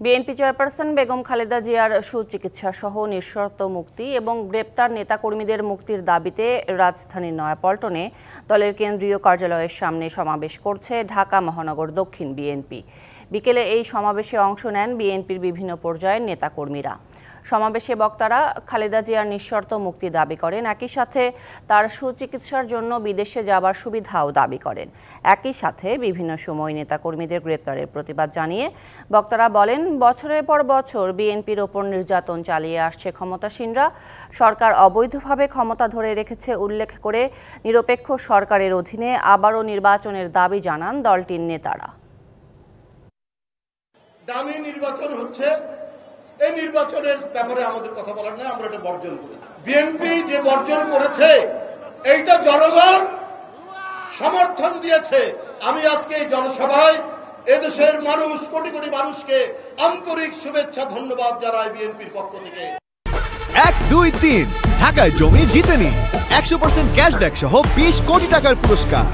BNP chairperson Begum Khaleda জিয়ার সুচিকিৎসা সহ নিঃশর্ত মুক্তি এবং গ্রেপ্তার নেতাকর্মীদের মুক্তির দাবিতে রাজধানীর নয়াপল্টনে দলের কেন্দ্রীয় কার্যালয়ের সামনে সমাবেশ করছে ঢাকা মহানগর দক্ষিণ বিএনপি। বিকেলে এই সমাবেশে অংশ নেন বিএনপির বিভিন্ন পর্যায়ের নেতাকর্মীরা। সমাবেশে বক্তারা খালেদা জিয়ার নিঃশর্ত মুক্তি দাবি করেন, একই সাথে তার সুচিকিৎসার জন্য বিদেশে যাবার সুবিধাও দাবি করেন। একই সাথে বিভিন্ন সময় নেতাকর্মীদের গ্রেপ্তারের প্রতিবাদ জানিয়ে বক্তারা বলেন, বছরের পর বছর বিএনপির ওপর নির্যাতন চালিয়ে আসছে ক্ষমতাসীনরা। সরকার অবৈধভাবে ক্ষমতা ধরে রেখেছে উল্লেখ করে নিরপেক্ষ সরকারের অধীনে আবারও নির্বাচনের দাবি জানান দলটির নেতারা। দামি নির্বাচন হচ্ছে, এই নির্বাচনের ব্যাপারে আমাদের কথা বলার নয়, আমরা এটা বর্জন করেছি। বিএনপি যে বর্জন করেছে এইটা জনগণ সমর্থন দিয়েছে। আমি আজকে এই জনসভায় এদেশের মানুষ, কোটি কোটি মানুষকে আন্তরিক শুভেচ্ছা ধন্যবাদ জানাই বিএনপির পক্ষ থেকে। 1, 2, 3 ঢাকায় জমি জিতে নিন 100% ক্যাশব্যাক সহ 20 কোটি টাকার পুরস্কার।